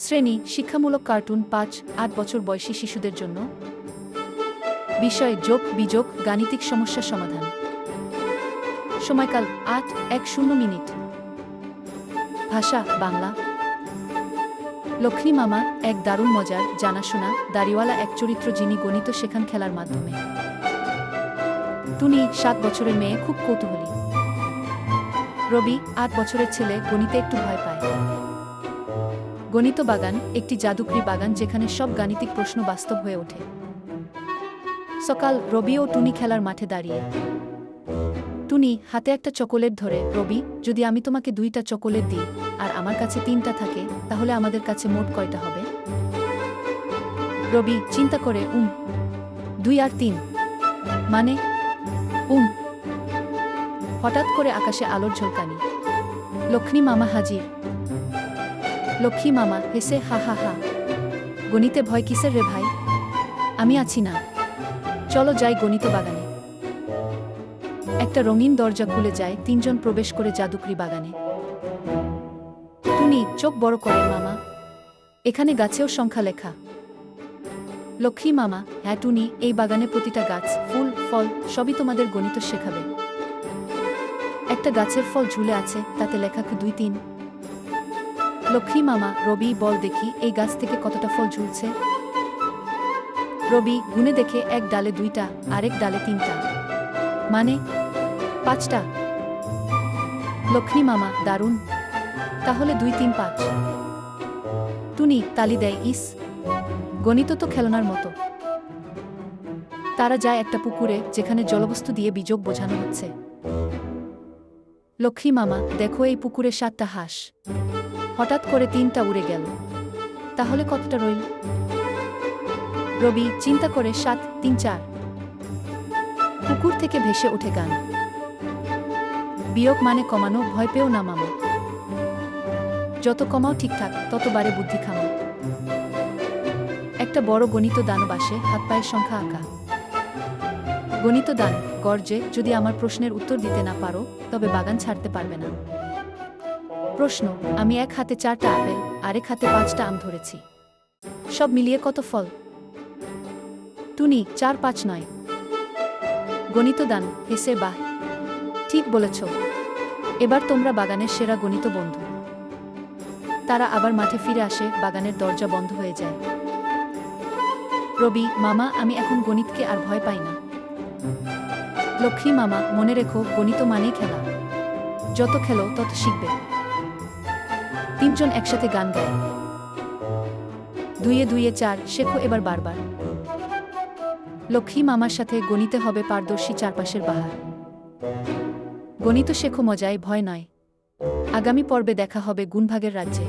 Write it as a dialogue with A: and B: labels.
A: শ্রেণী শিক্ষামূলক কার্টুন ৫-৮ বছর বয়সী শিশুদের জন্য। বিষয় যোগ বিযোগ গাণিতিক সমস্যা সমাধান। সময়কাল ৮:১০। ভাষা বাংলা। লক্ষ্মী মামা এক দারুণ মজার জানাশোনা দাড়িওয়ালা এক চরিত্র যিনি গণিত শেখান খেলার মাধ্যমে। টুনি ৭ বছরের মেয়ে, খুব কৌতূহলী। রবি ৮ বছরের ছেলে, গণিতে একটু ভয় পায়। গণিত বাগান একটি জাদুকরি বাগান যেখানে সব গাণিতিক প্রশ্ন বাস্তব হয়ে ওঠে। সকাল, রবি ও টুনি খেলার মাঠে দাঁড়িয়ে। টুনি হাতে একটা চকোলেট ধরে, রবি, যদি আমি তোমাকে ২টা চকোলেট দিই আর আমার কাছে ৩টা থাকে, তাহলে আমাদের কাছে মোট কয়টা হবে? রবি চিন্তা করে, ২ আর ৩ মানে হঠাৎ করে আকাশে আলোর ঝলকানি। লক্ষ্মী মামা হাজির। লক্ষ্মী মামা হেসে হা হা হা, গণিতে ভয় কিসের রে ভাই, আমি আছি না, চলো যাই গণিত বাগানে। একটা রঙিন দরজা খুলে যায়, ৩ জন প্রবেশ করে জাদুকরি বাগানে। টুনি চোখ বড় করে, মামা, এখানে গাছেও সংখ্যা লেখা? লক্ষ্মী মামা হ্যাঁ টুনি, এই বাগানে প্রতিটা গাছ, ফুল, ফল সবই তোমাদের গণিত শেখাবে। একটা গাছের ফল ঝুলে আছে, তাতে লেখা ২-৩। লক্ষ্মী মামা রবি, বল দেখি এই গাছ থেকে কতটা ফল ঝুলছে? রবি গুনে দেখে, এক ডালে ২টা, আরেক ডালে ৩টা, মানে ৫টা। লক্ষ্মী মামা দারুণ, তাহলে ২-৩-৫। টুনি তালি দেয়, ইস, গণিত তো খেলনার মতো। তারা যায় একটা পুকুরে যেখানে জলবস্তু দিয়ে বিযোগ বোঝানো হচ্ছে। লক্ষ্মী মামা দেখো, এই পুকুরে ৭টা হাঁস, হঠাৎ করে ৩টা উড়ে গেল, তাহলে কতটা রইল? রবি চিন্তা করে, ৭, ৩, ৪। পুকুর থেকে ভেসে ওঠে গান। বিয়োগ মানে কমানো, ভয় পেও না মামা, যত কমাও ঠিকঠাক, তত বাড়ে বুদ্ধি খামো। একটা বড় গণিত দানব আসে, হাত পায়ের সংখ্যা আঁকা। গণিত দান গর্জে, যদি আমার প্রশ্নের উত্তর দিতে না পারো তবে বাগান ছাড়তে পারবে না। প্রশ্ন, আমি এক হাতে ৪টা আপেল, আরেক হাতে 5টা আম ধরেছি, সব মিলিয়ে কত ফল? টুনি ৪, ৫ নয়। গণিত দান হেসে, বাহ, ঠিক বলেছ, এবার তোমরা বাগানের সেরা গণিত বন্ধু। তারা আবার মাঠে ফিরে আসে, বাগানের দরজা বন্ধ হয়ে যায়। রবি মামা, আমি এখন গণিতকে আর ভয় পাই না। লক্ষ্মী মামা মনে রেখো, গণিত মানেই খেলা, যত খেলো তত শিখবে। ৩ জন একসাথে গান গায়, ২ এ ২ এ ৪, শেখো এবার বারবার। লক্ষ্মী মামার সাথে গণিতে হবে পারদর্শী, চারপাশের বাহার। গণিত শেখো মজায়, ভয় নয়। আগামী পর্বে দেখা হবে গুণভাগের রাজ্যে।